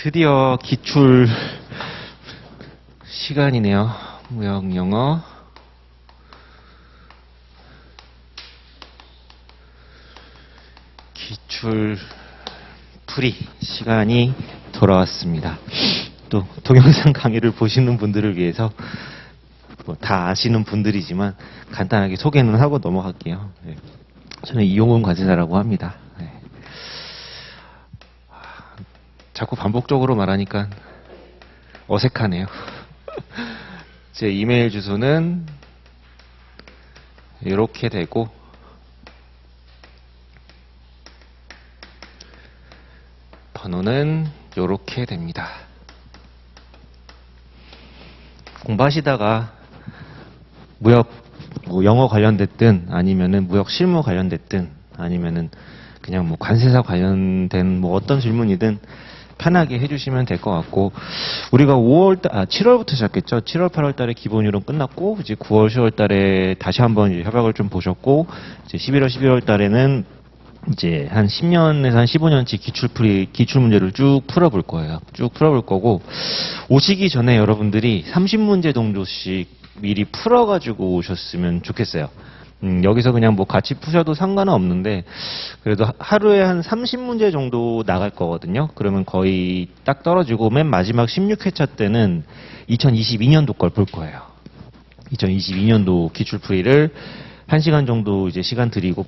드디어 기출 시간이네요. 무역 영어. 기출 풀이 시간이 돌아왔습니다. 또 동영상 강의를 보시는 분들을 위해서 다 아시는 분들이지만 간단하게 소개는 하고 넘어갈게요. 네. 저는 이용훈 과제자라고 합니다. 네. 자꾸 반복적으로 말하니까 어색하네요. 제 이메일 주소는 이렇게 되고 번호는 이렇게 됩니다. 공부하시다가 무역 영어 관련됐든 아니면은 무역 실무 관련됐든 아니면은 그냥 뭐 관세사 관련된 뭐 어떤 질문이든 편하게 해주시면 될 것 같고, 우리가 7월부터 시작했죠. 7월, 8월 달에 기본이론 끝났고, 이제 9월, 10월 달에 다시 한번 이제 협약을 좀 보셨고, 이제 11월, 12월 달에는 이제 한 10년에서 한 15년치 기출 문제를 쭉 풀어볼 거예요. 쭉 풀어볼 거고, 오시기 전에 여러분들이 30문제 정도씩 미리 풀어가지고 오셨으면 좋겠어요. 여기서 그냥 뭐 같이 푸셔도 상관은 없는데, 그래도 하루에 한 30문제 정도 나갈 거거든요. 그러면 거의 딱 떨어지고 맨 마지막 16회차 때는 2022년도 걸 볼 거예요. 2022년도 기출풀이를 1시간 정도 이제 시간 드리고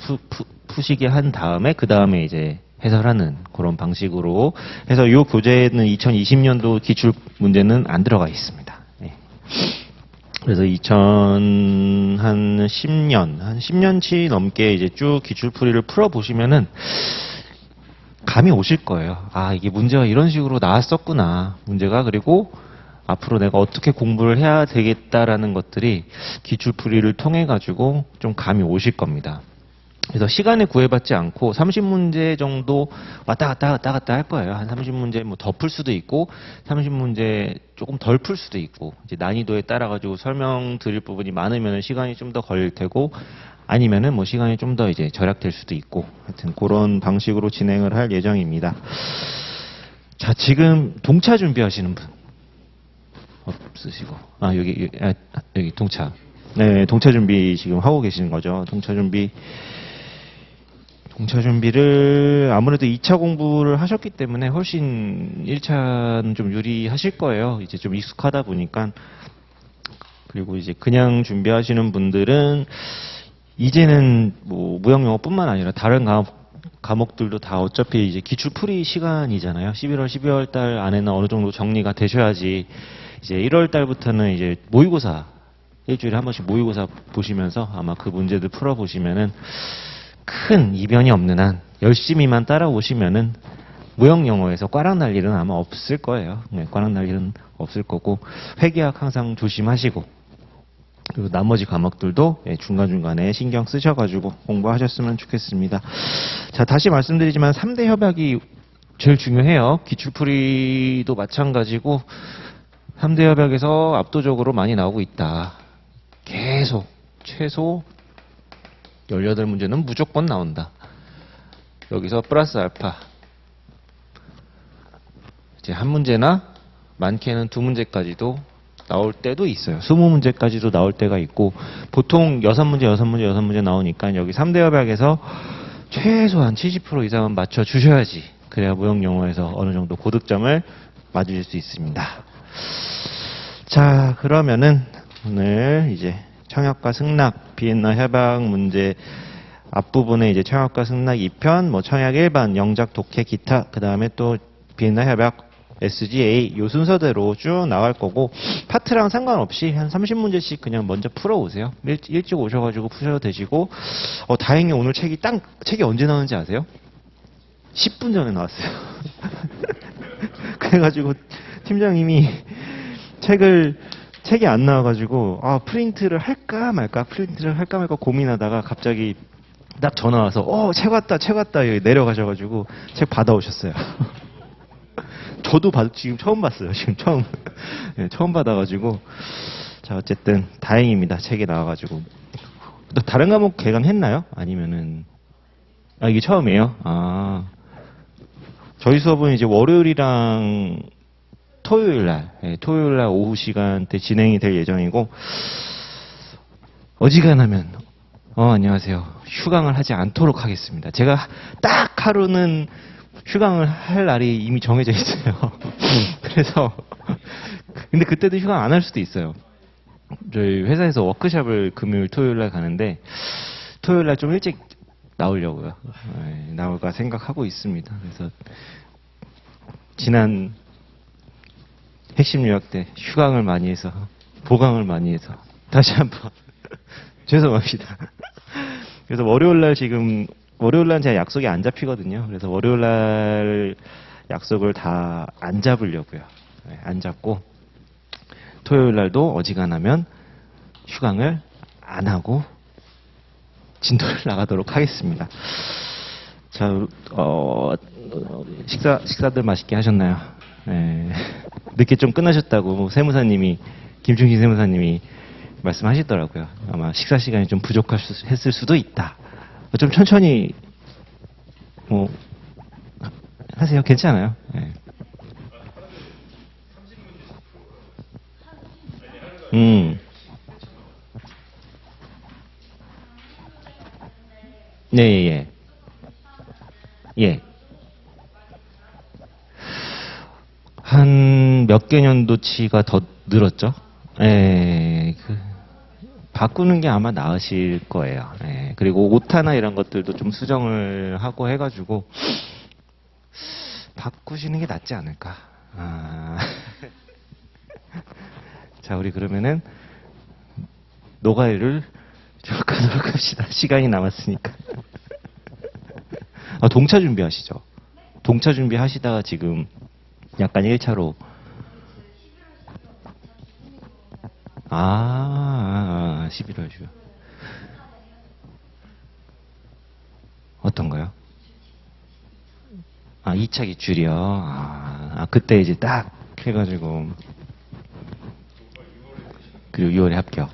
푸시게 한 다음에 그 다음에 이제 해설하는 그런 방식으로 해서 이 교재에는 2020년도 기출 문제는 안 들어가 있습니다. 네. 그래서 한 10년치 넘게 이제 쭉 기출풀이를 풀어보시면은 감이 오실 거예요. 아, 이게 문제가 이런 식으로 나왔었구나. 문제가. 그리고 앞으로 내가 어떻게 공부를 해야 되겠다라는 것들이 기출풀이를 통해 가지고 좀 감이 오실 겁니다. 그래서 시간에 구애받지 않고 30문제 정도 왔다 갔다 할 거예요. 한 30문제 뭐 더 풀 수도 있고 30문제 조금 덜 풀 수도 있고, 이제 난이도에 따라 가지고 설명 드릴 부분이 많으면 시간이 좀 더 걸릴 테고, 아니면은 뭐 시간이 좀 더 이제 절약될 수도 있고, 하여튼 그런 방식으로 진행을 할 예정입니다. 자, 지금 동차 준비하시는 분 없으시고, 여기 동차. 네, 동차 준비 지금 하고 계시는 거죠. 동차 준비를 아무래도 2차 공부를 하셨기 때문에 훨씬 1차는 좀 유리하실 거예요. 이제 좀 익숙하다 보니까. 그리고 이제 그냥 준비하시는 분들은 이제는 뭐 무역 영어뿐만 아니라 다른 과목들도 다 어차피 이제 기출풀이 시간이잖아요. 11월, 12월 달 안에는 어느 정도 정리가 되셔야지 이제 1월 달부터는 이제 모의고사, 일주일에 한 번씩 모의고사 보시면서 아마 그 문제들 풀어보시면은 큰 이변이 없는 한 열심히만 따라오시면은 무역 영어에서 꽈락 날 일은 아마 없을 거예요. 네, 꽈락 날 일은 없을 거고, 회계학 항상 조심하시고, 그리고 나머지 과목들도 중간중간에 신경 쓰셔가지고 공부하셨으면 좋겠습니다. 자, 다시 말씀드리지만 3대 협약이 제일 중요해요. 기출풀이도 마찬가지고 3대 협약에서 압도적으로 많이 나오고 있다. 계속 최소 18문제는 무조건 나온다. 여기서 플러스 알파. 이제 한 문제나 많게는 2문제까지도 나올 때도 있어요. 20문제까지도 나올 때가 있고, 보통 6문제 나오니까 여기 3대 협약에서 최소한 70% 이상은 맞춰 주셔야지. 그래야 무역 영어에서 어느 정도 고득점을 맞으실 수 있습니다. 자, 그러면은 오늘 이제 청약과 승낙, 비엔나 협약 문제 앞부분에 이제 청약과 승낙 2편, 뭐 청약 일반, 영작, 독해, 기타, 그 다음에 또 비엔나 협약, SGA 요 순서대로 쭉 나갈 거고, 파트랑 상관없이 한 30문제씩 그냥 먼저 풀어오세요. 일찍 오셔가지고 푸셔도 되시고, 다행히 오늘 책이 언제 나오는지 아세요? 10분 전에 나왔어요. 그래가지고 팀장님이 책이 안 나와가지고 프린트를 할까 말까 고민하다가 갑자기 딱 전화 와서 책 왔다 여기 내려가셔가지고 책 받아오셨어요. 저도 지금 처음 봤어요. 네, 처음 받아가지고. 자, 어쨌든 다행입니다. 책이 나와가지고. 또 다른 과목 개강했나요? 아니면은 이게 처음이에요? 저희 수업은 이제 월요일이랑 토요일 날, 토요일 날 오후 시간대 진행이 될 예정이고, 어지간하면, 안녕하세요. 휴강을 하지 않도록 하겠습니다. 제가 딱 하루는 휴강을 할 날이 이미 정해져 있어요. 그래서, 근데 그때도 휴강 안 할 수도 있어요. 저희 회사에서 워크숍을 금요일, 토요일 날 가는데, 토요일 날 좀 일찍 나오려고요. 나올까 생각하고 있습니다. 그래서, 지난 핵심 유학 때 휴강을 많이 해서, 보강을 많이 해서, 다시 한번, 죄송합니다. 그래서 월요일날 제가 약속이 안 잡히거든요. 그래서 월요일날 약속을 다 안 잡으려고요. 안 잡고, 토요일날도 어지간하면 휴강을 안 하고, 진도를 나가도록 하겠습니다. 자, 식사들 맛있게 하셨나요? 늦게 좀 끝나셨다고 김충식 세무사님이 말씀하시더라고요. 아마 식사 시간이 좀 부족했을 수도 있다. 좀 천천히 하세요. 괜찮아요. 네, 예. 한 몇 개년도치가 더 늘었죠? 바꾸는 게 아마 나으실 거예요. 그리고 오타나 이런 것들도 좀 수정을 하고 해가지고, 바꾸시는 게 낫지 않을까. 자, 우리 그러면은, 노가리를 쭉 가도록 합시다. 시간이 남았으니까. 동차 준비하시죠? 동차 준비하시다가 지금 약간 1차로. 11월 주. 어떤 거요? 2차 기출이요. 그때 이제 딱 해가지고. 그리고 6월에 합격.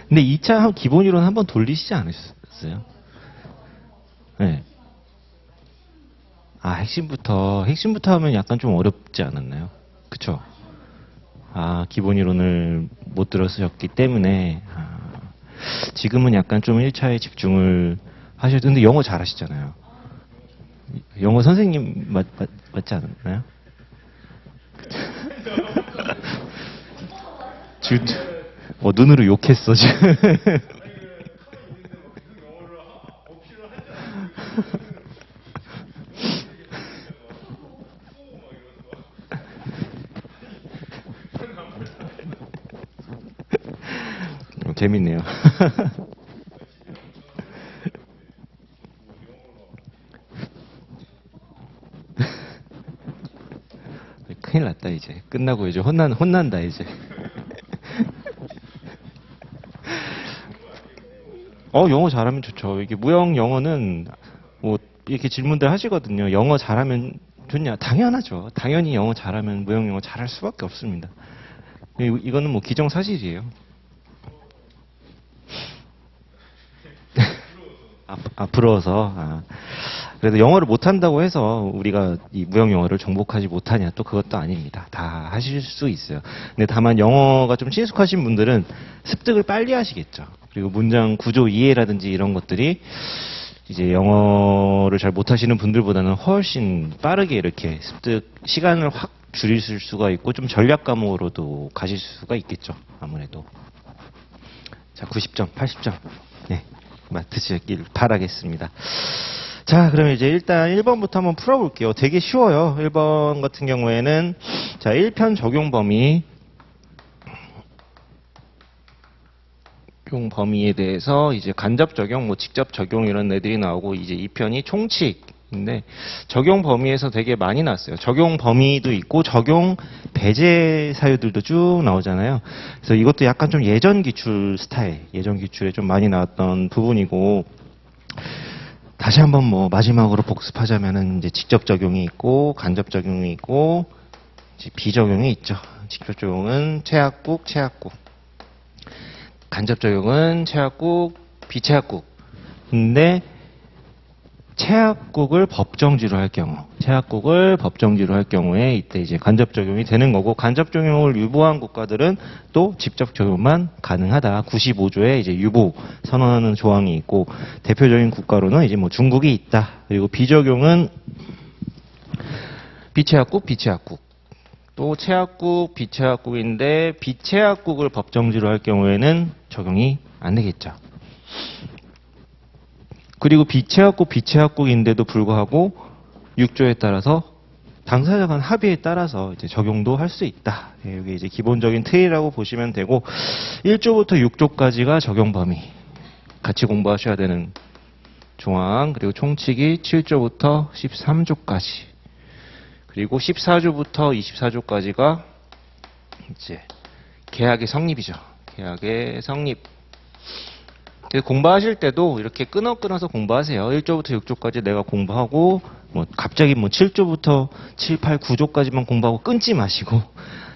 근데 2차 기본이론 한번 돌리시지 않으셨어요? 네. 핵심부터 하면 약간 좀 어렵지 않았나요? 그쵸? 기본이론을 못 들었었기 때문에, 지금은 약간 좀 1차에 집중을 하셨는데, 영어 잘하시잖아요. 영어 선생님 맞지 않았나요? 눈으로 욕했어, 지금. 재밌네요. 큰일 났다, 이제. 끝나고 이제 혼난다, 이제. 영어 잘하면 좋죠. 이게 무형 영어는 이렇게 질문들 하시거든요. 영어 잘하면 좋냐? 당연하죠. 당연히 영어 잘하면 무형 영어 잘할 수밖에 없습니다. 이거는 기정사실이에요. 부러워서. 그래도 영어를 못한다고 해서 우리가 이 무형 영어를 정복하지 못하냐, 또 그것도 아닙니다. 다 하실 수 있어요. 근데 다만 영어가 좀 친숙하신 분들은 습득을 빨리 하시겠죠. 그리고 문장 구조 이해라든지 이런 것들이 이제 영어를 잘 못하시는 분들보다는 훨씬 빠르게 이렇게 습득 시간을 확 줄이실 수가 있고, 좀 전략 과목으로도 가실 수가 있겠죠. 아무래도. 자, 90점, 80점. 네. 맡으시길 바라겠습니다. 자, 그러면 이제 일단 1번부터 한번 풀어볼게요. 되게 쉬워요. 1번 같은 경우에는, 자, 1편 적용 범위에 대해서 이제 간접 적용, 직접 적용 이런 애들이 나오고, 이제 2편이 총칙인데, 적용 범위에서 되게 많이 나왔어요. 적용 범위도 있고, 적용 배제 사유들도 쭉 나오잖아요. 그래서 이것도 약간 좀 예전 기출 스타일, 예전 기출에 좀 많이 나왔던 부분이고, 다시 한번 마지막으로 복습하자면은 이제 직접 적용이 있고, 간접 적용이 있고, 이제 비적용이 있죠. 직접 적용은 최악국, 최악국. 간접 적용은 최악국, 비최악국. 근데 체약국을 법정지로 할 경우에 이때 이제 간접 적용이 되는 거고, 간접 적용을 유보한 국가들은 또 직접 적용만 가능하다. 95조에 이제 유보 선언하는 조항이 있고, 대표적인 국가로는 이제 뭐 중국이 있다. 그리고 비적용은 비체약국. 또 체약국, 비체약국인데 비체약국을 법정지로 할 경우에는 적용이 안 되겠죠. 그리고 비체약국인데도 불구하고 6조에 따라서 당사자 간 합의에 따라서 이제 적용도 할 수 있다. 이게 이제 기본적인 틀이라고 보시면 되고, 1조부터 6조까지가 적용 범위. 같이 공부하셔야 되는 조항. 그리고 총칙이 7조부터 13조까지. 그리고 14조부터 24조까지가 이제 계약의 성립이죠. 계약의 성립. 공부하실 때도 이렇게 끊어서 공부하세요. 1조부터 6조까지 내가 공부하고, 뭐 갑자기 뭐 7조부터 7, 8, 9조까지만 공부하고 끊지 마시고,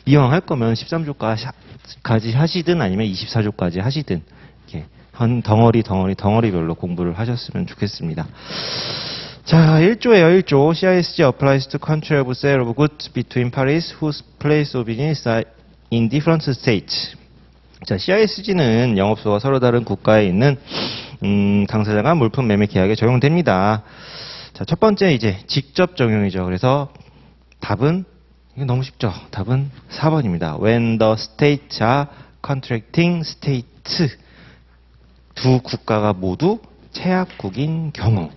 이왕 할 거면 13조까지 하시든 아니면 24조까지 하시든, 이렇게 한 덩어리별로 공부를 하셨으면 좋겠습니다. 자, 1조예요, 1조. CISG applies to country of sale of goods between parties whose place of business are in different states. 자, CISG는 영업소가 서로 다른 국가에 있는 당사자 간 물품 매매 계약에 적용됩니다. 자, 첫 번째 이제 직접 적용이죠. 그래서 답은 이거 너무 쉽죠. 답은 4번입니다. When the states are contracting states. 두 국가가 모두 체약국인 경우.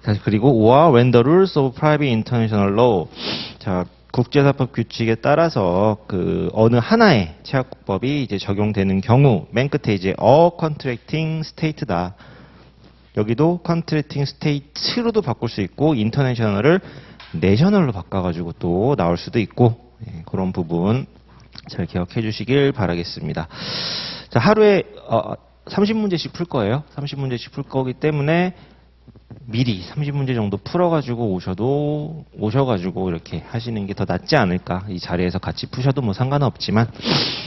자, 그리고 or when the rules of private international law. 자, 국제사법 규칙에 따라서 그 어느 하나의 체약국법이 이제 적용되는 경우, 맨 끝에 이제 a contracting state다. 여기도 contracting state로도 바꿀 수 있고, international을 national로 바꿔가지고 또 나올 수도 있고, 그런 부분 잘 기억해 주시길 바라겠습니다. 자, 하루에 30문제씩 풀 거예요. 30문제씩 풀 거기 때문에 미리 30문제 정도 풀어가지고 오셔가지고 이렇게 하시는 게 더 낫지 않을까. 이 자리에서 같이 푸셔도 뭐 상관없지만.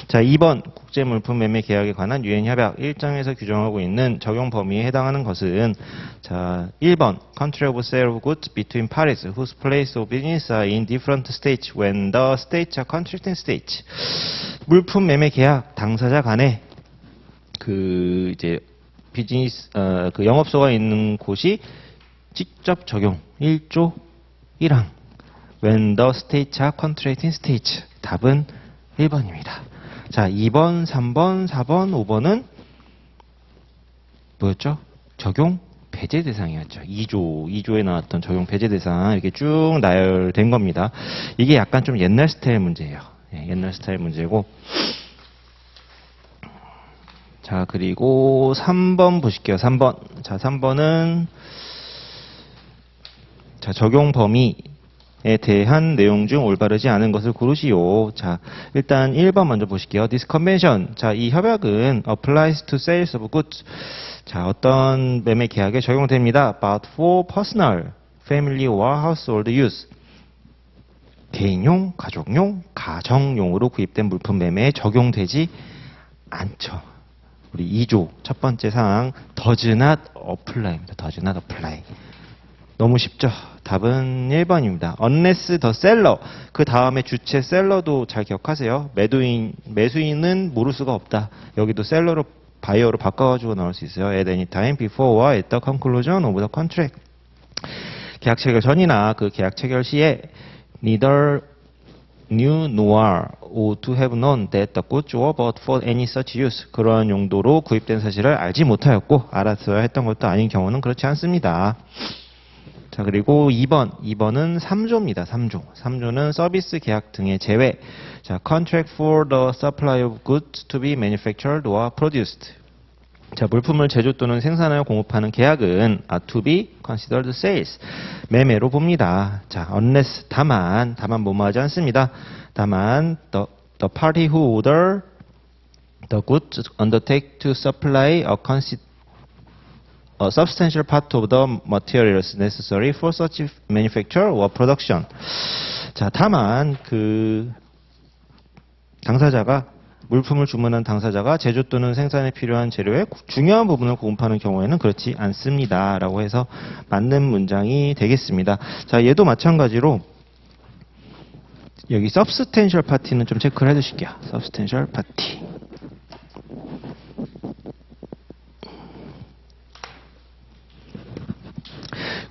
자, 2번 국제물품 매매 계약에 관한 유엔 협약 1장에서 규정하고 있는 적용 범위에 해당하는 것은, 자, 1번 Country of sale of goods between parties whose place of business are in different states when the states are contracting states. 물품 매매 계약 당사자 간에 그 이제 비즈니스 그 영업소가 있는 곳이 직접 적용 1조 1항 When the states are contracting states. 답은 1번입니다. 자, 2번, 3번, 4번, 5번은 뭐였죠? 적용 배제 대상이었죠. 2조에 나왔던 적용 배제 대상 이렇게 쭉 나열된 겁니다. 이게 약간 좀 옛날 스타일 문제예요. 옛날 스타일 문제고. 자, 그리고 3번 보실게요. 3번. 자, 3번은 자, 적용 범위에 대한 내용 중 올바르지 않은 것을 고르시오. 자, 일단 1번 먼저 보실게요. This convention. 자, 이 협약은 applies to sales of goods. 자, 어떤 매매 계약에 적용됩니다. But for personal, family or household use. 개인용, 가족용, 가정용으로 구입된 물품 매매에 적용되지 않죠. 우리 2조 첫 번째 사항 does not apply입니다. does not apply. 너무 쉽죠? 답은 1번입니다. unless the seller. 그 다음에 주체 셀러도 잘 기억하세요. 매수인은 모를 수가 없다. 여기도 셀러로 바이어로 바꿔가지고 나올 수 있어요. at any time before or at the conclusion of the contract. 계약 체결 전이나 그 계약 체결 시에 neither knew nor ought to have known that the goods were bought for any such use. 그러한 용도로 구입된 사실을 알지 못하였고 알았어야 했던 것도 아닌 경우는 그렇지 않습니다. 자, 그리고 2번은 3조입니다. 3조는 서비스 계약 등의 제외. 자, contract for the supply of goods to be manufactured or produced. 자, 물품을 제조 또는 생산하여 공급하는 계약은 are to be considered sales. 매매로 봅니다. 자, unless 다만 뭐뭐하지 않습니다. 다만 the party who order the goods undertake to supply a substantial part of the materials necessary for such manufacture or production. 자, 다만 그 당사자가 물품을 주문한 당사자가 제조 또는 생산에 필요한 재료의 중요한 부분을 공급하는 경우에는 그렇지 않습니다. 라고 해서 맞는 문장이 되겠습니다. 자, 얘도 마찬가지로 여기 substantial party는 좀 체크를 해주실게요. substantial party.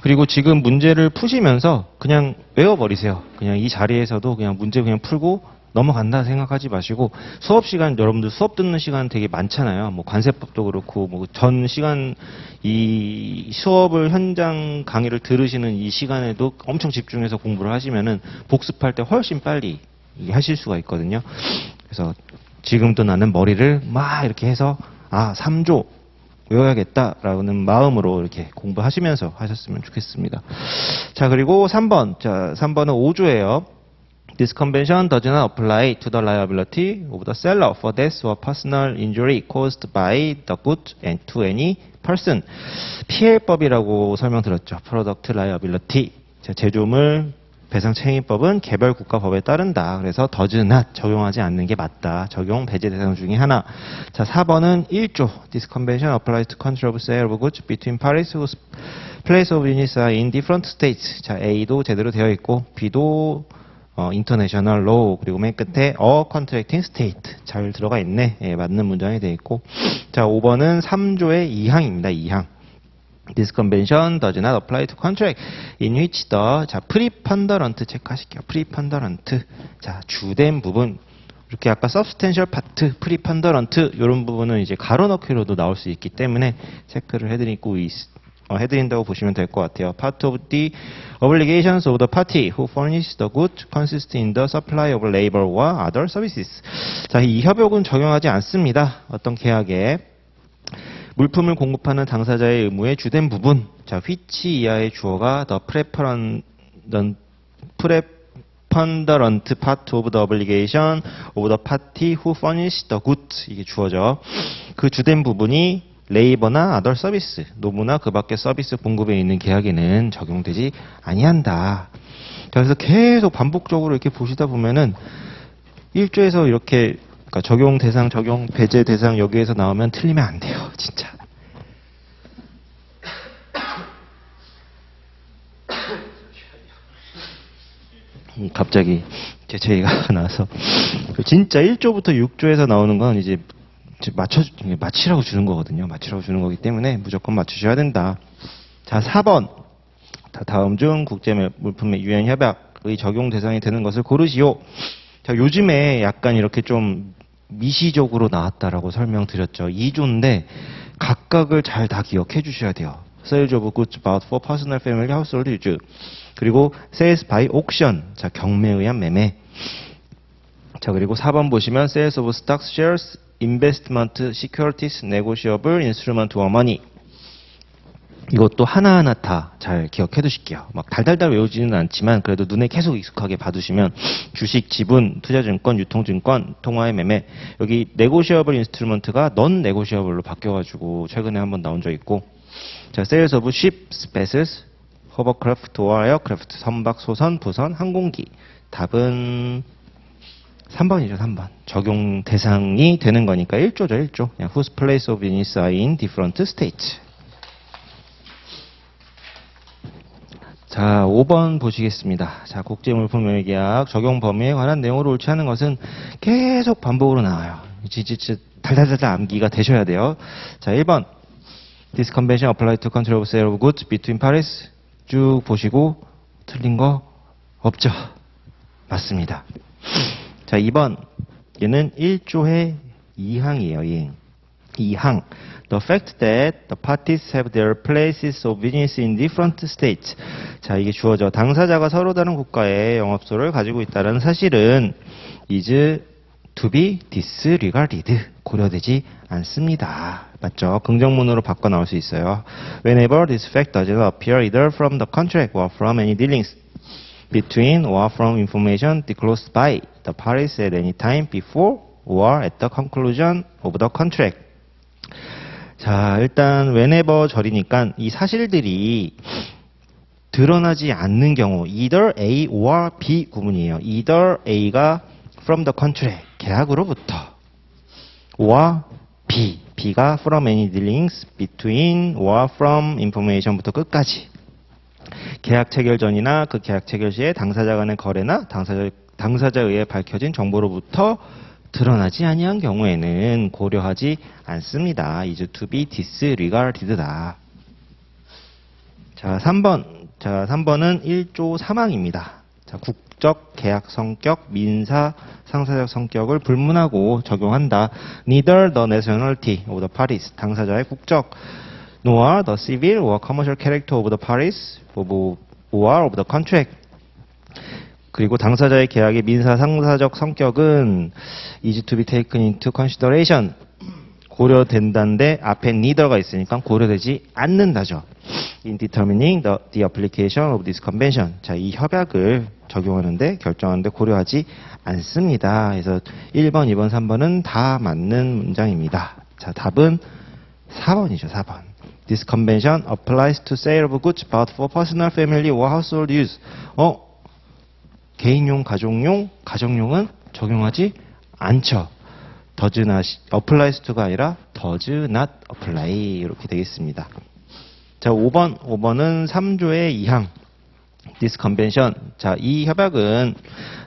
그리고 지금 문제를 푸시면서 그냥 외워버리세요. 그냥 이 자리에서도 그냥 문제 그냥 풀고 넘어간다 생각하지 마시고, 수업 시간, 여러분들 수업 듣는 시간 되게 많잖아요. 뭐 관세법도 그렇고, 뭐 전 시간 이 수업을 현장 강의를 들으시는 이 시간에도 엄청 집중해서 공부를 하시면은 복습할 때 훨씬 빨리 하실 수가 있거든요. 그래서 지금도 나는 머리를 막 이렇게 해서 3조 외워야겠다라는 마음으로 이렇게 공부하시면서 하셨으면 좋겠습니다. 자, 그리고 3번. 자, 3번은 5조예요. This convention does not apply to the liability of the seller for death or personal injury caused by the good and to any person. PL법이라고 설명드렸죠. Product Liability. 자, 제조물 배상책임법은 개별 국가법에 따른다. 그래서 does not 적용하지 않는 게 맞다. 적용 배제 대상 중에 하나. 자, 4번은 1조. This convention applies to control of sale of goods between parties whose place of business are in different states. 자, A도 제대로 되어 있고 B도 international law, 그리고 맨 끝에 a contracting state 잘 들어가 있네. 예, 맞는 문장이 되어 있고. 자, 5번은 3조의 2항입니다. 2항. This convention does not apply to contract in which the preponderant 체크하실게요. preponderant. 자, 주된 부분. 이렇게 아까 substantial part, preponderant 이런 부분은 이제 가로 넣기로도 나올 수 있기 때문에 체크를 해드린다고 보시면 될 것 같아요. Part of the obligations of the party who furnish the good consist in the supply of labor와 other services. 자, 이 협약은 적용하지 않습니다. 어떤 계약에 물품을 공급하는 당사자의 의무의 주된 부분. 자, which 이하의 주어가 the preponderant part of the obligation of the party who furnish the goods. 이게 주어죠. 그 주된 부분이 레이버나 아덜 서비스, 노무나 그 밖의 서비스 공급에 있는 계약에는 적용되지 아니한다. 그래서 계속 반복적으로 이렇게 보시다 보면은 1조에서 이렇게 그러니까 적용 대상, 적용 배제 대상 여기에서 나오면 틀리면 안 돼요. 진짜. 갑자기 제의가 나와서 진짜 1조부터 6조에서 나오는 건 이제 맞히라고 주는 거거든요. 맞히라고 주는 거기 때문에 무조건 맞추셔야 된다. 자, 4번. 다음 중 국제물품의 유엔 협약의 적용 대상이 되는 것을 고르시오. 자, 요즘에 약간 이렇게 좀 미시적으로 나왔다라고 설명드렸죠. 2조인데 각각을 잘 다 기억해 주셔야 돼요. Sales of goods bought for personal family household use. 그리고 sales by auction. 자, 경매에 의한 매매. 자, 그리고 4번 보시면 sales of stocks, shares, investment, securities, negotiable, instrument or money. 이것도 하나하나 다 잘 기억해 두실게요. 막 달달달 외우지는 않지만 그래도 눈에 계속 익숙하게 봐두시면 주식, 지분, 투자증권, 유통증권, 통화의 매매. 여기 negotiable instrument가 non-negotiable로 바뀌어가지고 최근에 한번 나온 적 있고. 자, sales of ships, vessels, hovercraft or aircraft, 선박, 소선, 부선, 항공기. 답은 3번이죠, 3번. 적용 대상이 되는 거니까 1조죠, 1조. 그냥 whose place of business are in different states. 자, 5번 보시겠습니다. 자, 국제물품명의계약 적용 범위에 관한 내용으로 옳지 않은 것은 계속 반복으로 나와요. 진짜 달달달달 암기가 되셔야 돼요. 자, 1번. This convention applies to control of sale of goods between parties. 쭉 보시고 틀린 거 없죠? 맞습니다. 자, 2번. 얘는 1조의 2항이에요. 2항. The fact that the parties have their places of business in different states. 자, 이게 주어져. 당사자가 서로 다른 국가의 영업소를 가지고 있다는 사실은 is to be disregarded. 고려되지 않습니다. 맞죠? 긍정문으로 바꿔 나올 수 있어요. Whenever this fact does not appear either from the contract or from any dealings between or from information disclosed by the parties at any time before or at the conclusion of the contract. 자, 일단 whenever 절이니까 이 사실들이 드러나지 않는 경우 either A or B 구문이에요. either A가 from the contract, 계약으로부터 와 B. B가 from any dealings between or from information부터 끝까지. 계약 체결 전이나 그 계약 체결 시에 당사자 간의 거래나 당사자에 의해 밝혀진 정보로부터 드러나지 아니한 경우에는 고려하지 않습니다. is to be disregarded다. 자, 3번은 1조 3항입니다. 자, 국적, 계약 성격, 민사, 상사적 성격을 불문하고 적용한다. Neither the nationality of the parties, 당사자의 국적, nor the civil or commercial character of the parties, or of the contract. 그리고 당사자의 계약의 민사, 상사적 성격은 is to be taken into consideration. 고려된다는데 앞에 neither가 있으니까 고려되지 않는다죠. In determining the application of this convention. 자, 이 협약을 적용하는데 결정하는데 고려하지 않습니다. 그래서 1번, 2번, 3번은 다 맞는 문장입니다. 자, 답은 4번이죠. 4번. This convention applies to sale of goods bought for personal, family or household use. 개인용, 가족용, 가정용은 적용하지 않죠. does not applies to가 아니라 does not apply 이렇게 되겠습니다. 자, 5번은 3조의 2항. This convention. 자, 이 협약은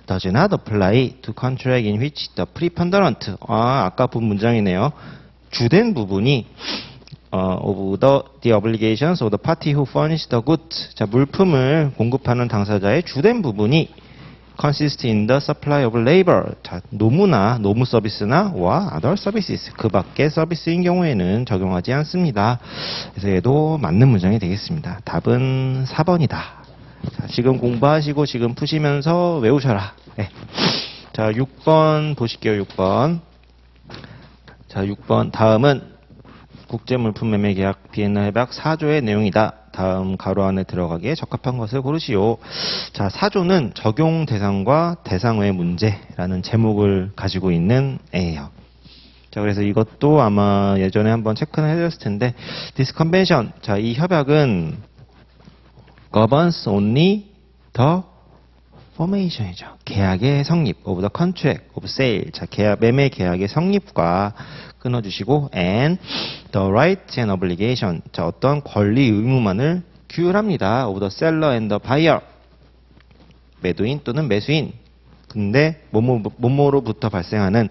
does not apply to contract in which the preponderant. 아까 본 문장이네요. 주된 부분이 of the obligations of the party who furnish the goods. 자, 물품을 공급하는 당사자의 주된 부분이 consist in the supply of labor. 자, 노무 서비스나 or other services. 그 밖의 서비스인 경우에는 적용하지 않습니다. 그래서 얘도 맞는 문장이 되겠습니다. 답은 4번이다. 자, 지금 공부하시고 지금 푸시면서 외우셔라. 네. 자, 6번 보실게요. 6번. 자, 6번. 다음은 국제물품매매계약 비엔나 협약 4조의 내용이다. 다음 가로 안에 들어가기에 적합한 것을 고르시오. 자, 4조는 적용 대상과 대상 외 문제라는 제목을 가지고 있는 애예요. 자, 그래서 이것도 아마 예전에 한번 체크는 해드렸을 텐데, This convention. 자, 이 협약은 governs only the formation이죠. 계약의 성립, of the contract of sale. 자, 매매 계약의 성립과 끊어주시고, and the rights and obligation. 자, 어떤 권리 의무만을 규율합니다. of the seller and the buyer. 매도인 또는 매수인. 근데 뭐뭐로부터 발생하는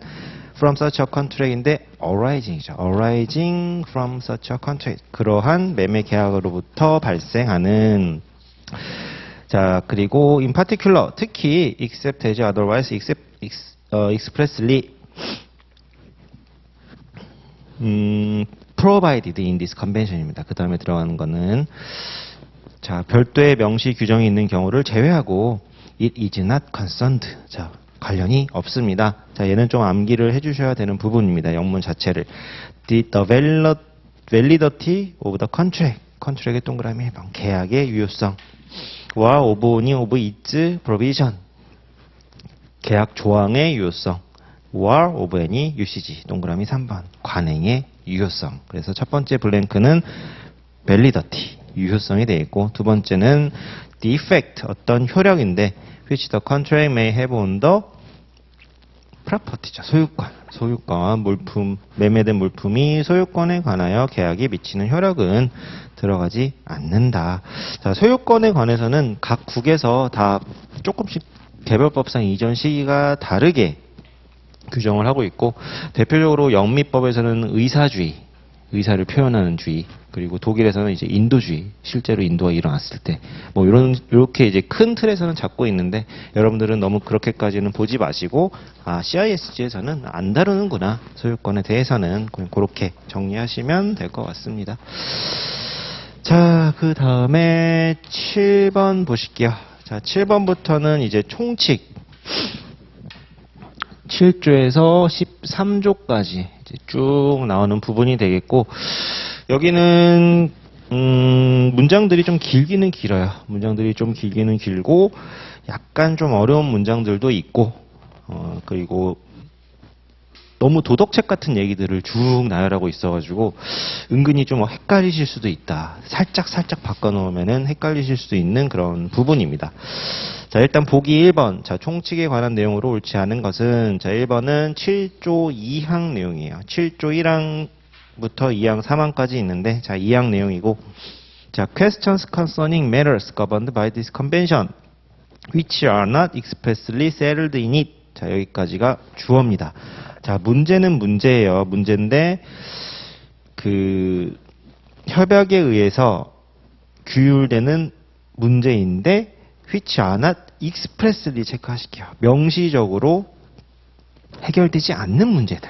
from such a contract인데 arising이죠. arising from such a contract. 그러한 매매 계약으로부터 발생하는. 자, 그리고 in particular 특히 except as otherwise expressly provided in this convention입니다. 그 다음에 들어가는 거는 자, 별도의 명시 규정이 있는 경우를 제외하고 it is not concerned. 자, 관련이 없습니다. 자, 얘는 좀 암기를 해주셔야 되는 부분입니다. 영문 자체를 the validity of the contract. 컨트랙의 동그라미 1번. 계약의 유효성. 와 of its provision. 계약 조항의 유효성. or of any usage. 동그라미 3번. 관행의 유효성. 그래서 첫 번째 블랭크는 validity. 유효성이 되어 있고, 두 번째는 the effect. 어떤 효력인데 which the contract may have on the property죠. 소유권. 물품, 매매된 물품이 소유권에 관하여 계약에 미치는 효력은 들어가지 않는다. 자, 소유권에 관해서는 각 국에서 다 조금씩 개별법상 이전 시기가 다르게 규정을 하고 있고, 대표적으로 영미법에서는 의사를 표현하는 주의, 그리고 독일에서는 이제 인도주의, 실제로 인도가 일어났을 때, 뭐 이렇게 이제 큰 틀에서는 잡고 있는데, 여러분들은 너무 그렇게까지는 보지 마시고, CISG에서는 안 다루는구나, 소유권에 대해서는 그냥 그렇게 정리하시면 될 것 같습니다. 자, 그 다음에 7번 보실게요. 자, 7번부터는 이제 총칙 7조에서 13조까지 쭉 나오는 부분이 되겠고, 여기는 문장들이 좀 길기는 길어요. 문장들이 좀 길기는 길고 약간 좀 어려운 문장들도 있고, 그리고 너무 도덕책 같은 얘기들을 쭉 나열하고 있어가지고 은근히 좀 헷갈리실 수도 있다. 살짝 바꿔놓으면은 헷갈리실 수도 있는 그런 부분입니다. 자, 일단 보기 1번. 자, 총칙에 관한 내용으로 옳지 않은 것은, 자, 1번은 7조 2항 내용이에요. 7조 1항부터 2항 3항까지 있는데, 자, 2항 내용이고, 자, questions concerning matters governed by this convention, which are not expressly settled in it. 자, 여기까지가 주어입니다. 자, 문제는 문제예요. 문제인데, 협약에 의해서 규율되는 문제인데, which are not expressly 체크하실게요. 명시적으로 해결되지 않는 문제들.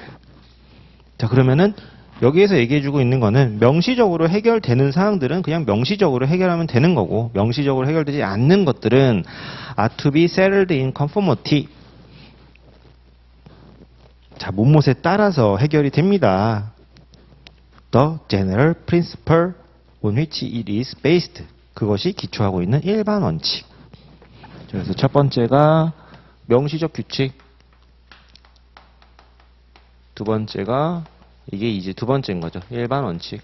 자, 그러면은 여기에서 얘기해주고 있는 거는 명시적으로 해결되는 사항들은 그냥 명시적으로 해결하면 되는 거고, 명시적으로 해결되지 않는 것들은 are to be settled in conformity. 자, 못못에 따라서 해결이 됩니다. The general principle on which it is based. 그것이 기초하고 있는 일반 원칙. 그래서 첫 번째가 명시적 규칙. 두 번째가 이게 이제 두 번째인 거죠. 일반 원칙.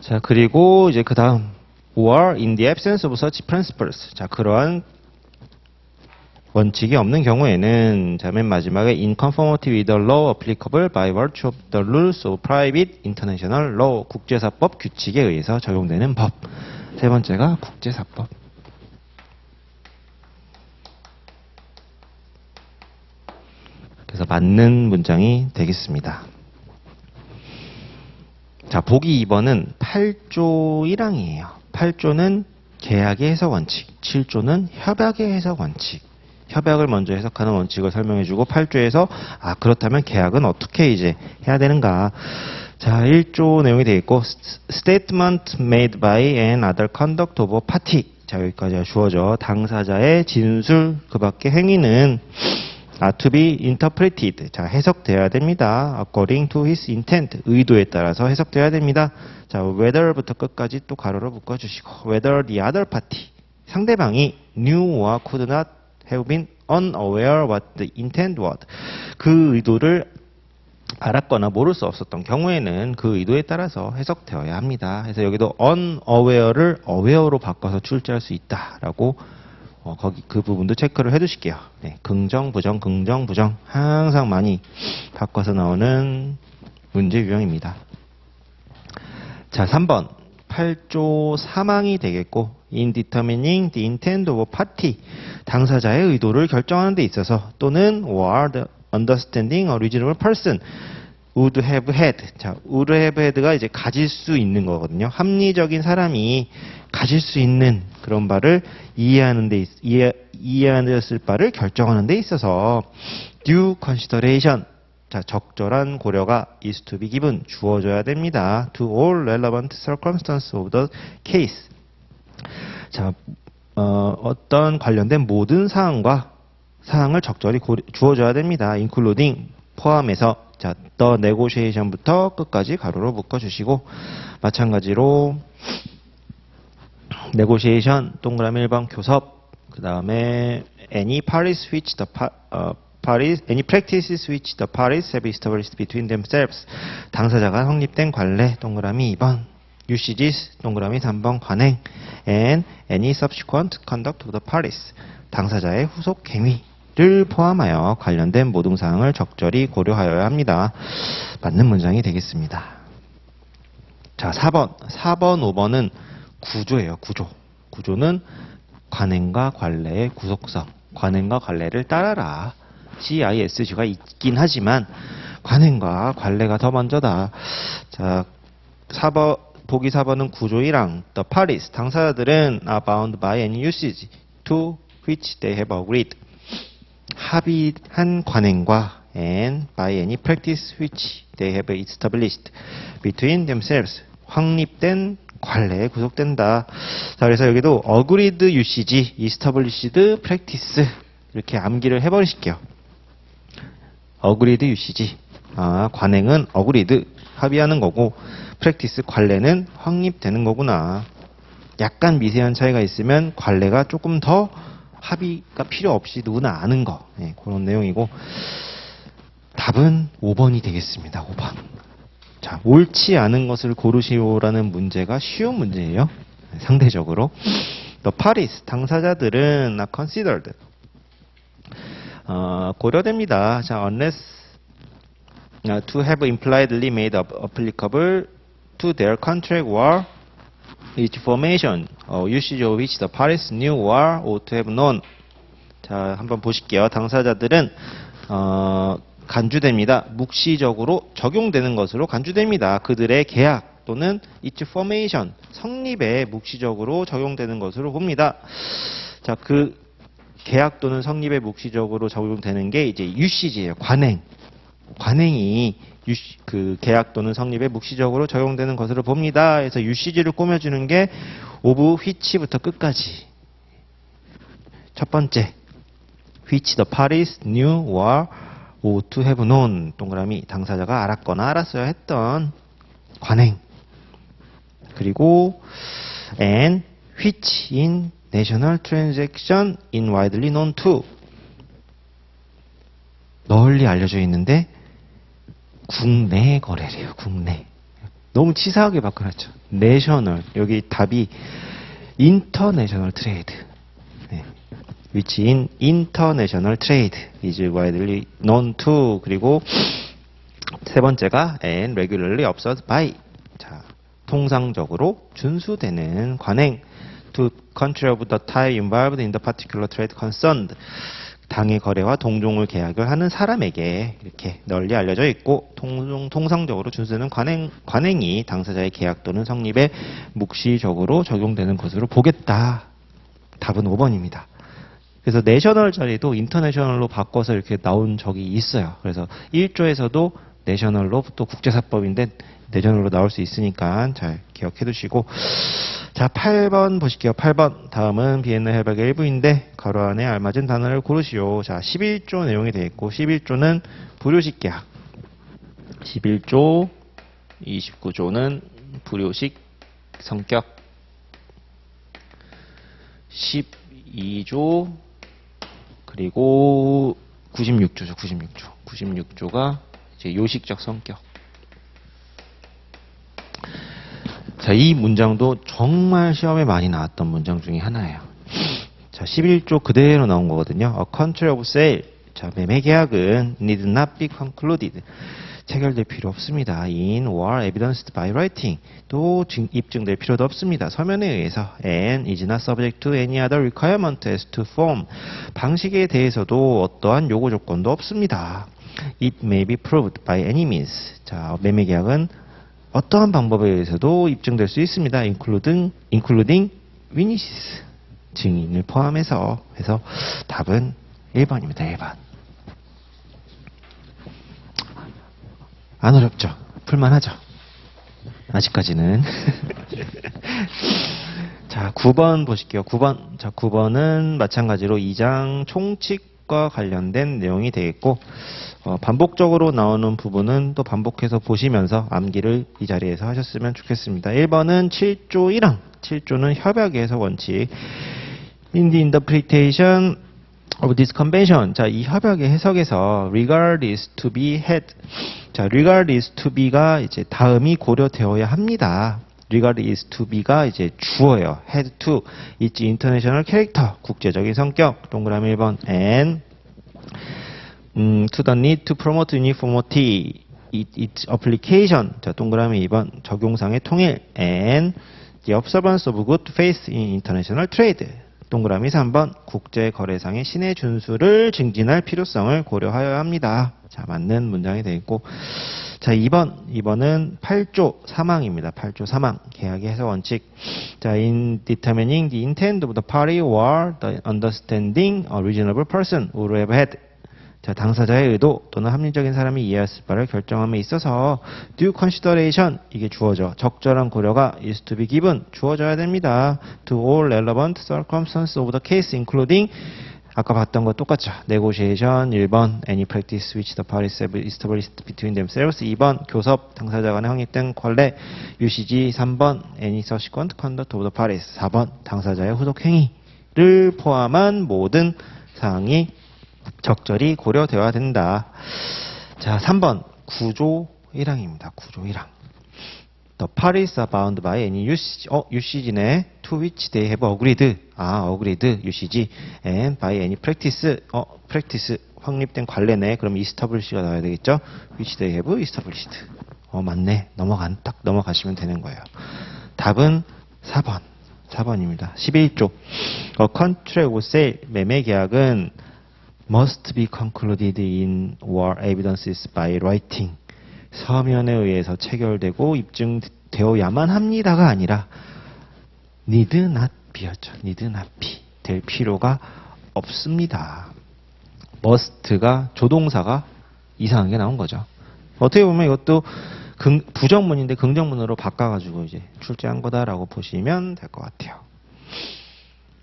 자, 그리고 이제 그 다음 or in the absence of such principles. 자, 그러한 원칙이 없는 경우에는, 자, 맨 마지막에 in conformity with the law applicable by virtue of the rules of private international law. 국제사법 규칙에 의해서 적용되는 법. 세 번째가 국제사법. 그래서 맞는 문장이 되겠습니다. 자, 보기 2번은 8조 1항이에요. 8조는 계약의 해석 원칙, 7조는 협약의 해석 원칙. 협약을 먼저 해석하는 원칙을 설명해주고 8조에서 그렇다면 계약은 어떻게 이제 해야 되는가. 자, 1조 내용이 되어 있고 statement made by an other conduct of a party. 자, 여기까지가 주어져. 당사자의 진술 그 밖의 행위는 are to be interpreted. 자, 해석되어야 됩니다. according to his intent. 의도에 따라서 해석되어야 됩니다. 자, whether부터 끝까지 또 가로로 묶어주시고 whether the other party. 상대방이 knew or could not have been unaware what the intent was. 그 의도를 알았거나 모를 수 없었던 경우에는 그 의도에 따라서 해석되어야 합니다. 그래서 여기도 unaware를 aware로 바꿔서 출제할 수 있다라고 거기 그 부분도 체크를 해두실게요. 네, 긍정, 부정, 긍정, 부정 항상 많이 바꿔서 나오는 문제 유형입니다. 자, 3번 8조 3항이 되겠고 in determining the intent of a party. 당사자의 의도를 결정하는 데 있어서 또는 or the understanding a reasonable person would have had. 자, would have had가 이제 가질 수 있는 거거든요. 합리적인 사람이 가질 수 있는 그런 바를 이해하였을 바를 결정하는 데 있어서 due consideration. 자, 적절한 고려가 is to be given. 주어져야 됩니다. to all relevant circumstances of the case. 자, 어떤 관련된 모든 사항을 적절히 주어줘야 됩니다. including 포함해서. 자, the negotiation부터 끝까지 가로로 묶어주시고 마찬가지로 negotiation 동그라미 1번 교섭. 그 다음에 any practices which the parties have established between themselves. 당사자가 성립된 관례 동그라미 2번. usages 동그라미 3번 관행. and any subsequent conduct of the parties. 당사자의 후속 행위를 포함하여 관련된 모든 사항을 적절히 고려하여야 합니다. 맞는 문장이 되겠습니다. 자, 4번, 5번은 구조예요. 구조는 관행과 관례의 구속성. 관행과 관례를 따라라. GISG가 있긴 하지만 관행과 관례가 더 먼저다. 자, 4번, 보기 4번은 구조 1항. The parties, 당사자들은 are bound by any usage to which they have agreed. 합의한 관행과 and by any practice which they have established between themselves. 확립된 관례에 구속된다. 자, 그래서 여기도 agreed usage, established practice 이렇게 암기를 해버리실게요. agreed usage. 관행은 agreed, 합의하는 거고 practice, 관례는 확립되는 거구나. 약간 미세한 차이가 있으면 관례가 조금 더 합의가 필요 없이 누구나 아는 거. 네, 그런 내용이고 답은 5번이 되겠습니다. 5번. 자, 옳지 않은 것을 고르시오라는 문제가 쉬운 문제예요. 상대적으로. The parties, 당사자들은 not considered. 고려됩니다. 자, unless to have impliedly made applicable to their contract or its formation, usage of which the parties knew or ought to have known. 자, 한번 보실게요. 당사자들은 간주됩니다. 묵시적으로 적용되는 것으로 간주됩니다. 그들의 계약 또는 its formation, 성립에 묵시적으로 적용되는 것으로 봅니다. 자, 그 계약 또는 성립에 묵시적으로 적용되는 게 이제 유시지예요. 관행. 관행이 그 계약 또는 성립에 묵시적으로 적용되는 것으로 봅니다. 그래서 유시지를 꾸며주는 게 of which부터 끝까지. 첫 번째, which the parties knew or ought to have known. 동그라미, 당사자가 알았거나 알았어야 했던 관행. 그리고 and which in national transaction in widely known to. 널리 알려져 있는데 국내 거래래요. 국내. 너무 치사하게 바꿔놨죠. 내셔널. 여기 답이 인터내셔널 트레이드. 네. which in international trade is widely known to. 그리고 세 번째가 and regularly observed by. 자, 통상적으로 준수되는 관행. to country of the type involved in the particular trade concerned. 당의 거래와 동종을 계약을 하는 사람에게 이렇게 널리 알려져 있고 통상적으로 준수되는 관행이 당사자의 계약 또는 성립에 묵시적으로 적용되는 것으로 보겠다. 답은 5번입니다. 그래서 내셔널 자리도 인터내셔널로 바꿔서 이렇게 나온 적이 있어요. 그래서 1조에서도 내셔널로 또 국제사법인데 내셔널로 나올 수 있으니까 잘 기억해 두시고, 자, 8번 보실게요. 8번. 다음은 비엔나 협약의 일부인데 가로 안에 알맞은 단어를 고르시오. 자, 11조 내용이 되어 있고 11조는 불효식 계약. 11조, 29조는 불효식 성격. 12조 그리고 96조죠. 96조가 이제 요식적 성격. 자, 이 문장도 정말 시험에 많이 나왔던 문장 중에 하나예요. 자, 11조 그대로 나온 거거든요. A contract of sale. 자, 매매 계약은 need not be concluded. 체결될 필요 없습니다. in or evidenced by writing. 또 입증될 필요도 없습니다. 서면에 의해서. and is not subject to any other requirement as to form. 방식에 대해서도 어떠한 요구 조건도 없습니다. It may be proved by any means. 자, 매매 계약은 어떠한 방법에 의해서도 입증될 수 있습니다. including witnesses. 증인을 포함해서. 해서 답은 1번입니다. 1번. 안 어렵죠? 풀만하죠? 아직까지는. 자, 9번 보실게요. 9번. 자, 9번은 마찬가지로 2장 총칙과 관련된 내용이 되겠고, 반복적으로 나오는 부분은 또 반복해서 보시면서 암기를 이 자리에서 하셨으면 좋겠습니다. 1번은 7조 1항. 7조는 협약에서 원칙. In the interpretation of this convention. 자, 이 협약의 해석에서 regard is to be had. 자, regard is to be가 이제 다음이 고려되어야 합니다. regard is to be가 이제 주어예요. had to. its international character. 국제적인 성격. 동그라미 1번. and to the need to promote uniformity. its application. 자, 동그라미 2번. 적용상의 통일. and the observance of good faith in international trade. 동그라미 3번. 국제거래상의 신의 준수를 증진할 필요성을 고려하여야 합니다. 자, 맞는 문장이 되어 있고, 자, 2번은 8조 3항입니다. 8조 3항. 계약의 해석 원칙. 자, in determining the intent of the party or the understanding a reasonable person would have had. 자, 당사자의 의도 또는 합리적인 사람이 이해했을 바를 결정함에 있어서 due consideration, 이게 주어져. 적절한 고려가 is to be given, 주어져야 됩니다. to all relevant circumstances of the case including, 아까 봤던 거 똑같죠. negotiation 1번, any practice which the parties have established between themselves 2번, 교섭, 당사자 간에 확립된 관례, 유시지 3번, any subsequent conduct of the parties 4번, 당사자의 후속 행위. 를 포함한 모든 사항이 적절히 고려되어야 된다. 자, 3번 구조 1항입니다. 구조 1항. The parties are bound by any usage. usage네. To which they have agreed. agreed usage. And by any practice. practice. 확립된 관례네. 그럼 establish가 나와야 되겠죠? Which they have established. 맞네. 딱 넘어가시면 되는 거예요. 답은 4번. 4번입니다. 11조. A contract of sale. 매매 계약은 must be concluded in war evidences by writing. 서면에 의해서 체결되고 입증되어야만 합니다가 아니라 need not be였죠. need not be 될 필요가 없습니다. must가 조동사가 이상하게 나온 거죠. 어떻게 보면 이것도 부정문인데 긍정문으로 바꿔가지고 이제 출제한 거다라고 보시면 될 것 같아요.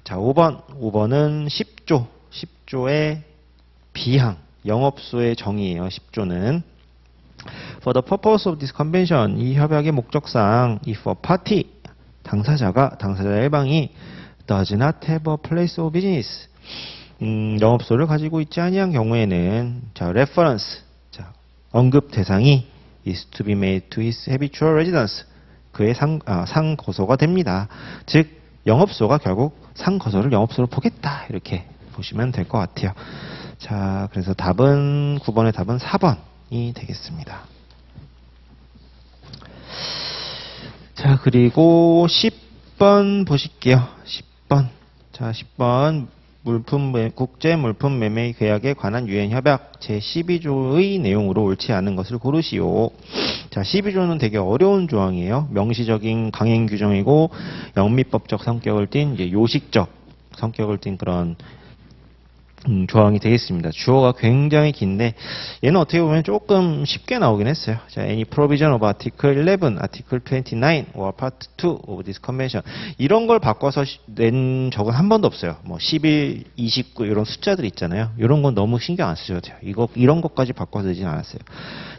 자, 5번은 10조. 10조의 비항, 영업소의 정의예요. 10조는 For the purpose of this convention, 이 협약의 목적상 if a party, 당사자 일방이 does not have a place of business, 영업소를 가지고 있지 아니한 경우에는 자, reference, 자, 언급 대상이 is to be made to his habitual residence, 그의 상거소가 됩니다. 즉 영업소가 결국 상거소를 영업소로 보겠다, 이렇게 보시면 될 것 같아요. 자, 그래서 9번의 답은 4번이 되겠습니다. 자, 그리고 10번 보실게요. 10번. 자, 10번. 국제 물품 매매 계약에 관한 유엔 협약 제12조의 내용으로 옳지 않은 것을 고르시오. 자, 12조는 되게 어려운 조항이에요. 명시적인 강행 규정이고 영미법적 성격을 띤 이제 요식적 성격을 띤 그런 조항이 되겠습니다. 주어가 굉장히 긴데 얘는 어떻게 보면 조금 쉽게 나오긴 했어요. 자, any provision of Article 11, Article 29 or Part 2 of this convention, 이런 걸 바꿔서 낸 적은 한 번도 없어요. 뭐 11, 29 이런 숫자들 있잖아요. 이런 건 너무 신경 안 쓰셔도 돼요. 이런 것까지 바꿔서 내진 않았어요.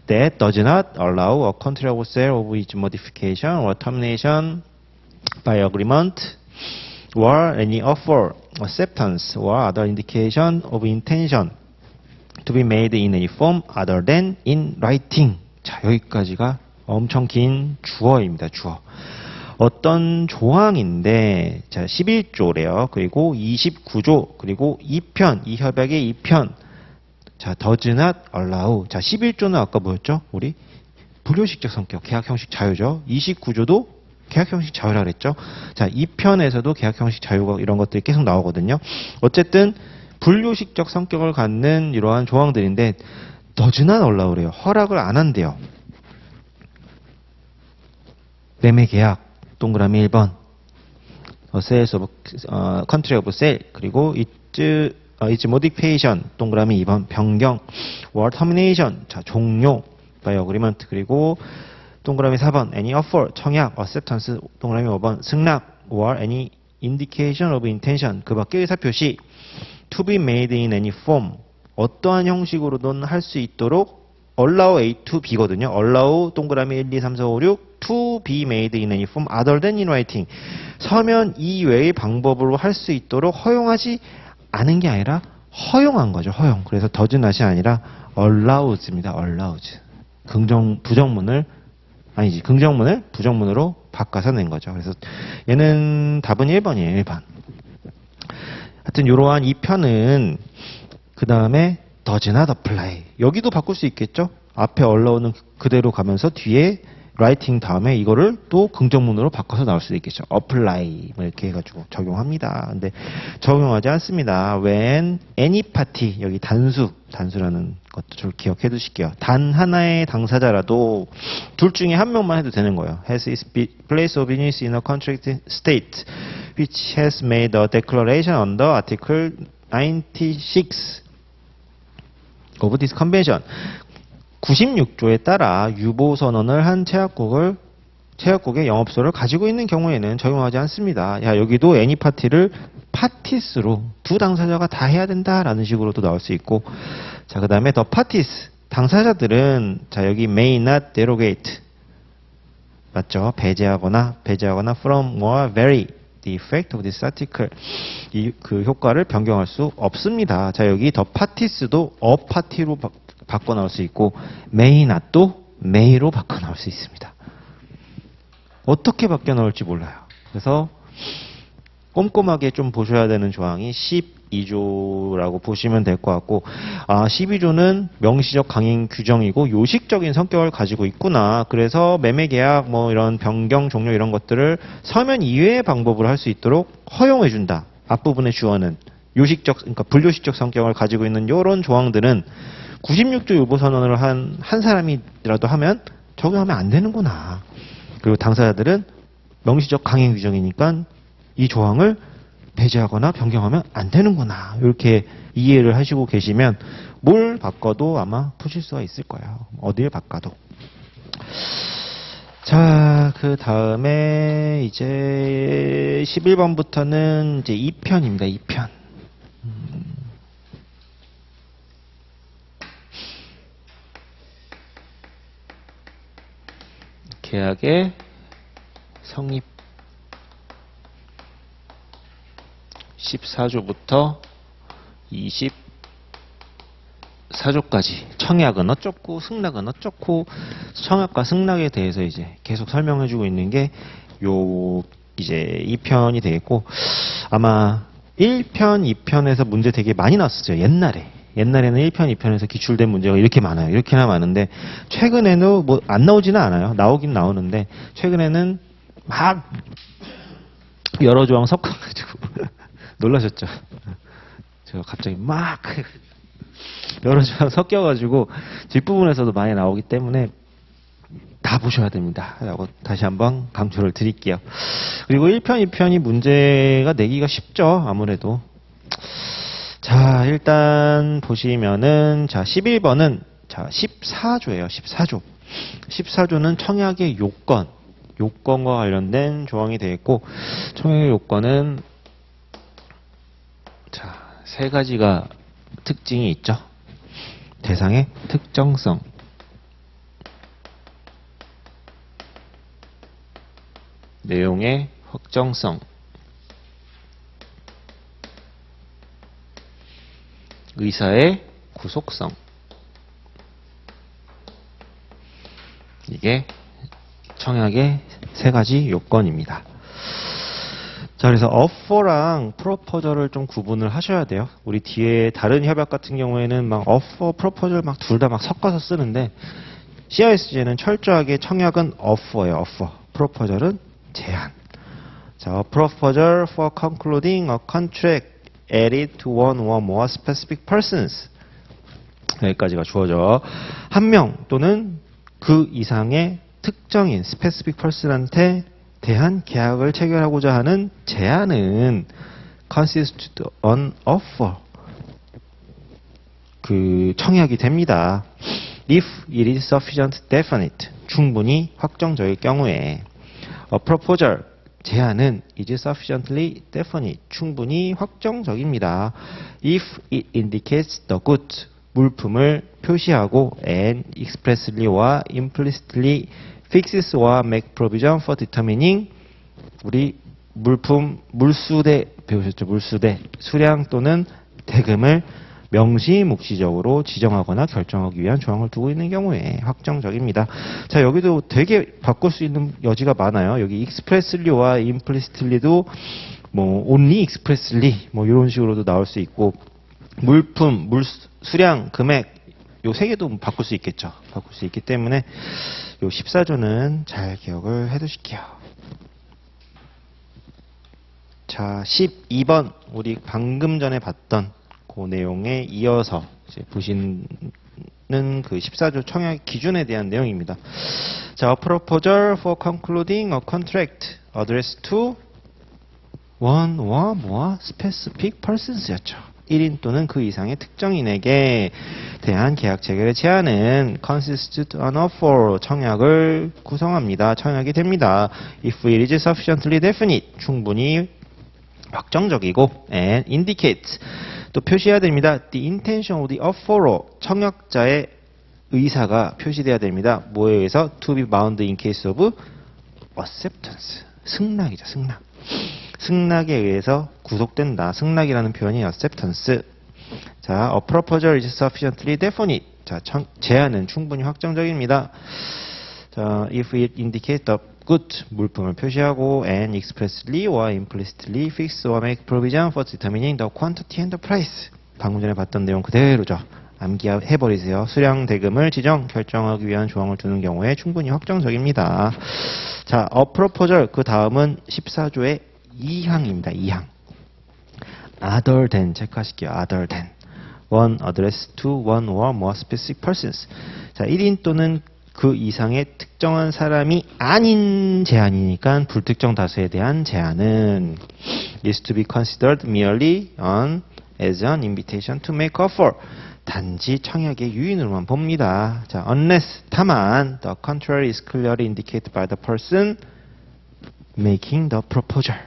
That does not allow a contract of sale of its modification or termination by agreement or any offer, acceptance, or other indication of intention to be made in any form other than in writing. 자, 여기까지가 엄청 긴 주어입니다. 주어. 어떤 조항인데, 자, 11조래요. 그리고 29조, 그리고 2편, 이 협약의 2편. 자, does not allow. 자, 11조는 아까 뭐였죠? 우리 불효식적 성격, 계약 형식 자유죠. 29조도 계약 형식 자유라 그랬죠. 자, 2편에서도 계약 형식 자유가 이런 것들이 계속 나오거든요. 어쨌든 불요식적 성격을 갖는 이러한 조항들인데 does not allow래요. 허락을 안 한대요. 매매 계약 동그라미 1번. sales of contract of sale, 그리고 its modification 동그라미 2번. 변경 or termination, 자, 종료 by agreement, 그리고 동그라미 4번 any offer, 청약, acceptance 동그라미 5번 승낙 or any indication of intention, 그 밖의 의사표시 to be made in any form, 어떠한 형식으로든 할 수 있도록 allow A to B거든요. allow 동그라미 1, 2, 3, 4, 5, 6 to be made in any form other than in writing, 서면 이외의 방법으로 할 수 있도록 허용하지 않은 게 아니라 허용한 거죠. 허용. 그래서 does not이 아니라 allows입니다. allows. 긍정문을 부정문으로 바꿔서 낸 거죠. 그래서 얘는 답은 1번이에요. 1번. 하여튼 이러한 2편은 그 다음에 does not apply. 여기도 바꿀 수 있겠죠. 앞에 allow는 그대로 가면서 뒤에 writing 다음에 이거를 또 긍정문으로 바꿔서 나올 수도 있겠죠. apply 이렇게 해가지고 적용합니다. 근데 적용하지 않습니다. when any party, 여기 단수라는 것도 좀 기억해 두실게요. 단 하나의 당사자라도 둘 중에 한 명만 해도 되는 거예요. has its place of business in a contract state which has made a declaration under Article 96 of this convention. 96조에 따라 유보 선언을 한 체약국의 영업소를 가지고 있는 경우에는 적용하지 않습니다. 야, 여기도 any party를 parties로 두 당사자가 다 해야 된다라는 식으로도 나올 수 있고, 자, 그 다음에 the parties, 당사자들은 자, 여기 may not derogate, 맞죠? 배제하거나 from or vary the effect of this article. 그 효과를 변경할 수 없습니다. 자, 여기 the parties도 a party로 바꿔 나올 수 있고 may not도 may로 바꿔 나올 수 있습니다. 어떻게 바뀌어 나올지 몰라요. 그래서 꼼꼼하게 좀 보셔야 되는 조항이 12조라고 보시면 될 것 같고, 12조는 명시적 강행 규정이고 요식적인 성격을 가지고 있구나. 그래서 매매 계약 뭐 이런 변경 종료 이런 것들을 서면 이외의 방법으로 할 수 있도록 허용해 준다. 앞부분의 주어는 요식적, 그러니까 불요식적 성격을 가지고 있는 이런 조항들은 96조 유보선언을 한 사람이라도 하면 적용하면 안 되는구나. 그리고 당사자들은 명시적 강행 규정이니까 이 조항을 배제하거나 변경하면 안 되는구나. 이렇게 이해를 하시고 계시면 뭘 바꿔도 아마 푸실 수가 있을 거예요. 어딜 바꿔도. 자, 그 다음에 이제 11번부터는 이제 2편입니다. 2편. 계약의 성립 14조부터 24조까지 청약은 어쩌고 승낙은 어쩌고 청약과 승낙에 대해서 이제 계속 설명해주고 있는 게 요 이제 2편이 되겠고, 아마 1편, 2편에서 문제 되게 많이 나왔었죠. 옛날에는 1편, 2편에서 기출된 문제가 이렇게 많아요. 이렇게나 많은데 최근에는 뭐 안 나오지는 않아요. 나오긴 나오는데 최근에는 막 여러 조항 섞어가지고 놀라셨죠? 제가 갑자기 막 여러 조항 섞여가지고 뒷부분에서도 많이 나오기 때문에 다 보셔야 됩니다. 라고 다시 한번 강조를 드릴게요. 그리고 1편, 2편이 문제가 내기가 쉽죠. 아무래도. 자, 일단 보시면은, 자, 11번은, 자, 14조예요. 14조. 14조는 청약의 요건과 관련된 조항이 되겠고, 청약의 요건은, 자, 세 가지가 특징이 있죠. 대상의 특정성, 내용의 확정성, 의사의 구속성. 이게 청약의 세 가지 요건입니다. 자, 그래서 offer랑 proposal을 좀 구분을 하셔야 돼요. 우리 뒤에 다른 협약 같은 경우에는 막 offer, proposal 막 둘 다 막 섞어서 쓰는데 CISG는 철저하게 청약은 offer예요. offer. proposal은 제한. 자, a proposal for concluding a contract added to one or more specific persons. 여기까지가 주어져. 한 명 또는 그 이상의 특정인 specific person한테 대한 계약을 체결하고자 하는 제안은 constitute an offer. 그 청약이 됩니다. If it is sufficient definite. 충분히 확정적일 경우에. A proposal. 제안은 is sufficiently definite. 충분히 확정적입니다. If it indicates the good. 물품을 표시하고 and expressly와 implicitly fixes와 make provision for determining. 우리 물품 물수대 배우셨죠? 물수대 수량 또는 대금을 명시묵시적으로 지정하거나 결정하기 위한 조항을 두고 있는 경우에 확정적입니다. 자, 여기도 되게 바꿀 수 있는 여지가 많아요. 여기 expressly와 implicitly도 뭐 only expressly 뭐 이런 식으로도 나올 수 있고, 물품, 수량, 금액 요 세 개도 바꿀 수 있겠죠. 바꿀 수 있기 때문에 요 14조는 잘 기억을 해 두실게요. 자, 12번 우리 방금 전에 봤던 그 내용에 이어서 이제 보시는 그 14조 청약 기준에 대한 내용입니다. 자, a proposal for concluding a contract addressed to one or more specific persons였죠. 1인 또는 그 이상의 특정인에게 대한 계약 체결의 제안은 constitute an offer. 청약을 구성합니다. 청약이 됩니다. If it is sufficiently definite. 충분히 확정적이고 and indicate. 또 표시해야 됩니다. The intention of the offeror. 청약자의 의사가 표시돼야 됩니다. 뭐에 의해서? To be bound in case of acceptance. 승낙이죠. 승낙. 승낙에 의해서 구속된다. 승낙이라는 표현이 acceptance. 자, a proposal is sufficiently definite. 자, 제안은 충분히 확정적입니다. 자, if it indicates the good, 물품을 표시하고, and expressly or implicitly fix or make provision for determining the quantity and the price. 방금 전에 봤던 내용 그대로죠. 암기해버리세요. 수량 대금을 지정, 결정하기 위한 조항을 두는 경우에 충분히 확정적입니다. 자, a proposal, 그 다음은 14조의 2항입니다. 2항. other than, 체크하실게요. other than. one addressed to one or more specific persons. 자, 1인 또는 그 이상의 특정한 사람이 아닌 제안이니까 불특정 다수에 대한 제안은 is to be considered merely as an invitation to make offer. 단지 청약의 유인으로만 봅니다. 자, unless, 다만 the contrary is clearly indicated by the person making the proposal.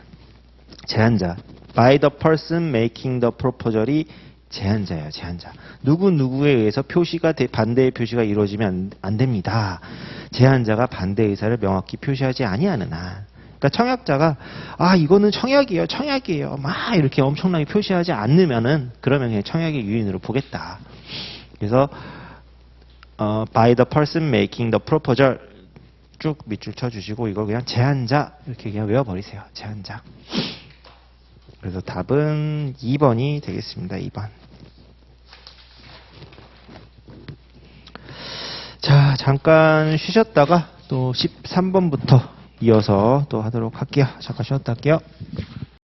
제안자, by the person making the proposal이 제안자예요. 제안자. 누구누구에 의해서 표시가 반대의 표시가 이루어지면 안 됩니다. 제안자가 반대 의사를 명확히 표시하지 아니하는 한. 그러니까 청약자가 이거는 청약이에요. 막 이렇게 엄청나게 표시하지 않으면은 그러면 그냥 청약의 유인으로 보겠다. 그래서 by the person making the proposal 쭉 밑줄 쳐주시고 이걸 그냥 제안자 이렇게 그냥 외워버리세요. 제안자. 그래서 답은 2번이 되겠습니다. 2번. 자, 잠깐 쉬셨다가 또 13번부터 이어서 또 하도록 할게요. 잠깐 쉬었다 할게요.